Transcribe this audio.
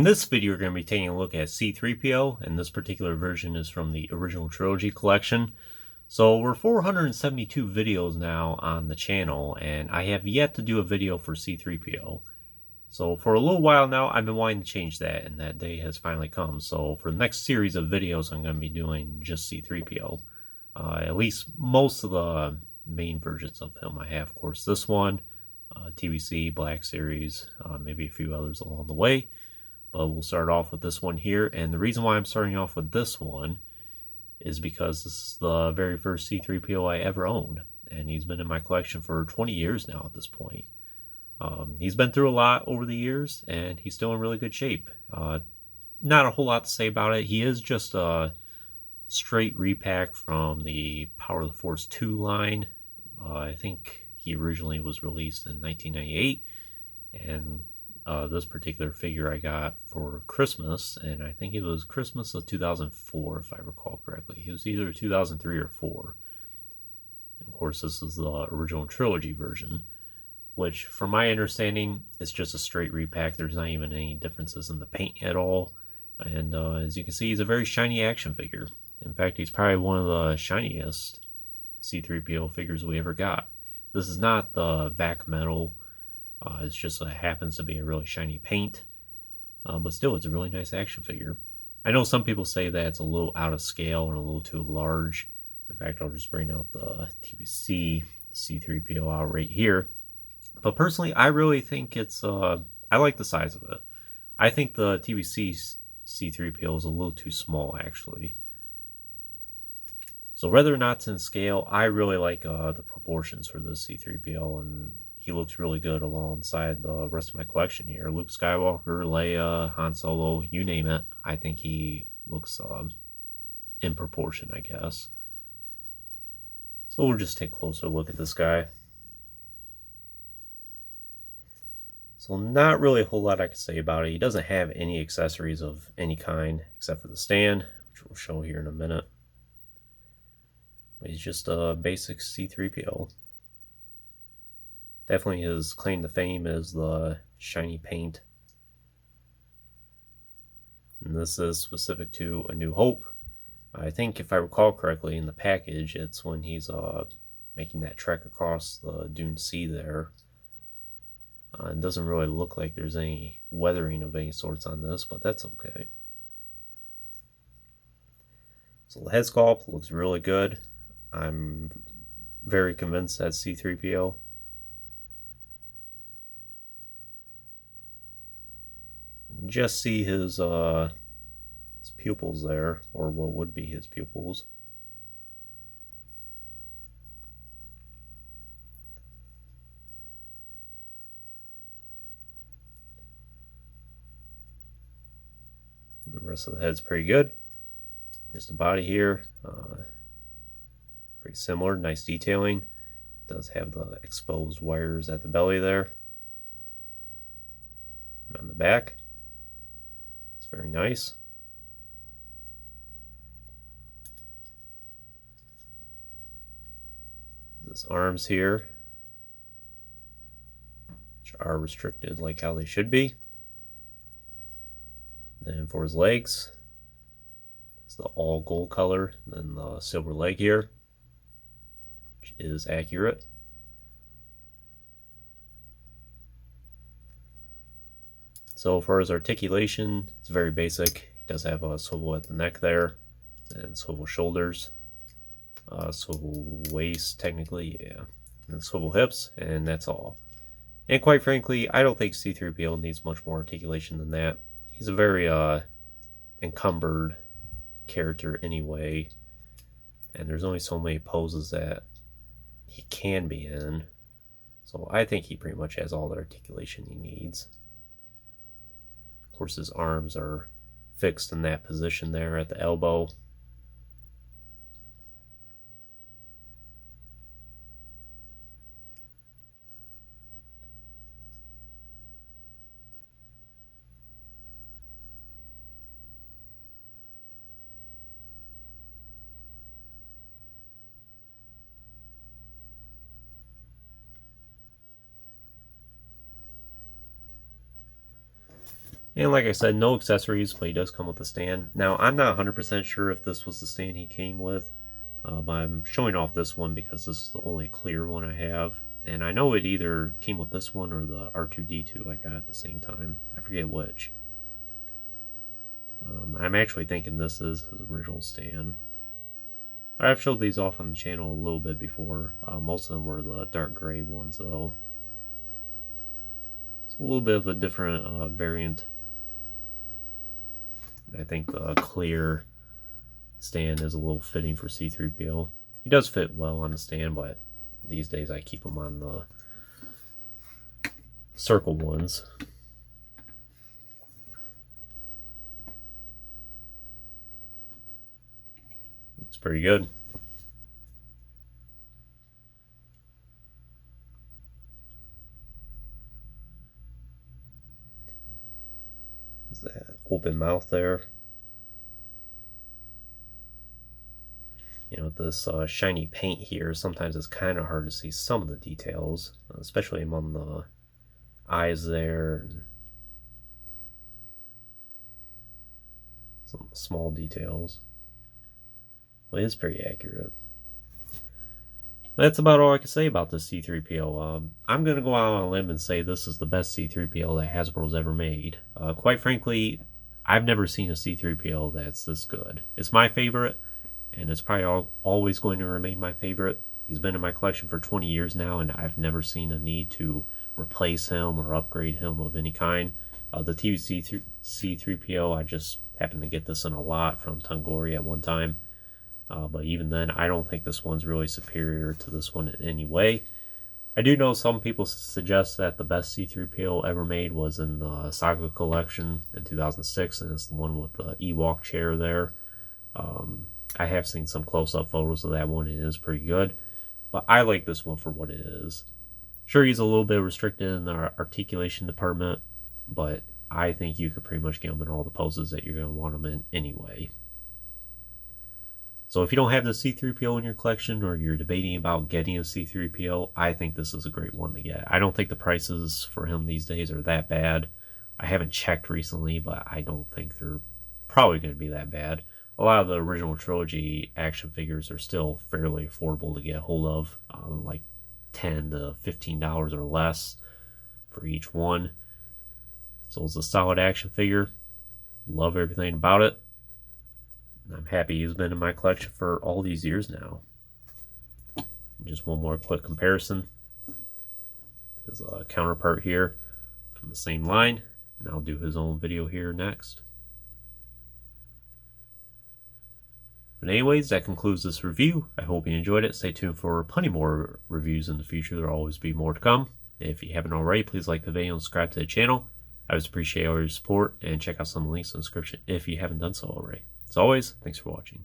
In this video, we're going to be taking a look at C-3PO, and this particular version is from the original Trilogy collection. So we're 472 videos now on the channel, and I have yet to do a video for C-3PO. So for a little while now, I've been wanting to change that, and that day has finally come. So for the next series of videos, I'm going to be doing just C-3PO. At least most of the main versions of him. I have, of course, this one, TBC, Black Series, maybe a few others along the way. But we'll start off with this one here, and the reason why I'm starting off with this one is because this is the very first C-3PO I ever owned, and he's been in my collection for 20 years now at this point. He's been through a lot over the years, and he's still in really good shape. Not a whole lot to say about it. He is just a straight repack from the Power of the Force 2 line. I think he originally was released in 1998, and this particular figure I got for Christmas, and I think it was Christmas of 2004, if I recall correctly. It was either 2003 or 4. And of course, this is the original Trilogy version, which, from my understanding, it's just a straight repack. There's not even any differences in the paint at all. And as you can see, he's a very shiny action figure. In fact, he's probably one of the shiniest C-3PO figures we ever got. This is not the VAC metal. It's just happens to be a really shiny paint. But still, it's a really nice action figure. I know some people say that it's a little out of scale and a little too large. In fact, I'll just bring out the TBC C-3PO out right here. But personally, I really think it's, I like the size of it. I think the TBC C-3PO is a little too small, actually. So whether or not it's in scale, I really like the proportions for this C-3PO, and he looks really good alongside the rest of my collection here. Luke Skywalker, Leia, Han Solo, you name it. I think he looks in proportion, I guess. So we'll just take a closer look at this guy. So not really a whole lot I can say about it. He doesn't have any accessories of any kind except for the stand, which we'll show here in a minute. But he's just a basic C-3PO. Definitely his claim to fame is the shiny paint. And this is specific to A New Hope. I think if I recall correctly in the package, it's when he's making that trek across the Dune Sea there. It doesn't really look like there's any weathering of any sorts on this, but that's okay. So the head sculpt looks really good. I'm very convinced that's C-3PO. Just see his pupils there, or what would be his pupils. The rest of the head's pretty good. Here's the body here. Pretty similar, nice detailing. It does have the exposed wires at the belly there. And on the back, it's very nice. His arms here, which are restricted like how they should be. Then for his legs, it's the all gold color, then the silver leg here, which is accurate. So for his articulation, it's very basic. He does have a swivel at the neck there, and swivel shoulders, swivel waist technically, yeah, and swivel hips, and that's all. And quite frankly, I don't think C-3PO needs much more articulation than that. He's a very encumbered character anyway, and there's only so many poses that he can be in. So I think he pretty much has all the articulation he needs. Of course, his arms are fixed in that position there at the elbow. And like I said, no accessories, but he does come with a stand. Now, I'm not 100% sure if this was the stand he came with, but I'm showing off this one because this is the only clear one I have. And I know it either came with this one or the R2-D2 I got at the same time. I forget which. I'm actually thinking this is his original stand. I've showed these off on the channel a little bit before. Most of them were the dark gray ones, though. It's a little bit of a different variant. I think the clear stand is a little fitting for C-3PO. He does fit well on the stand, but these days I keep him on the circle ones. It's pretty good. Is that open mouth there? You know, with this shiny paint here, sometimes it's kind of hard to see some of the details, especially among the eyes there and some small details. Well, it is pretty accurate. That's about all I can say about this C-3PO. I'm going to go out on a limb and say this is the best C-3PO that Hasbro's ever made. Quite frankly, I've never seen a C-3PO that's this good. It's my favorite, and it's probably always going to remain my favorite. He's been in my collection for 20 years now, and I've never seen a need to replace him or upgrade him of any kind. The TV C-3PO, I just happened to get this in a lot from Tungori at one time. But even then, I don't think this one's really superior to this one in any way. I do know some people suggest that the best C-3PO ever made was in the Saga collection in 2006, and it's the one with the Ewok chair there. I have seen some close-up photos of that one, and it is pretty good. But I like this one for what it is. Sure, he's a little bit restricted in the articulation department, but I think you could pretty much get him in all the poses that you're going to want him in anyway. So if you don't have the C-3PO in your collection, or you're debating about getting a C-3PO, I think this is a great one to get. I don't think the prices for him these days are that bad. I haven't checked recently, but I don't think they're probably going to be that bad. A lot of the original trilogy action figures are still fairly affordable to get a hold of, like $10 to $15 or less for each one. So it's a solid action figure. Love everything about it. I'm happy he's been in my collection for all these years now. Just one more quick comparison. His counterpart here from the same line, and I'll do his own video here next. But anyways, that concludes this review. I hope you enjoyed it. Stay tuned for plenty more reviews in the future. There will always be more to come. If you haven't already, please like the video and subscribe to the channel. I would appreciate all your support, and check out some links in the description if you haven't done so already. As always, thanks for watching.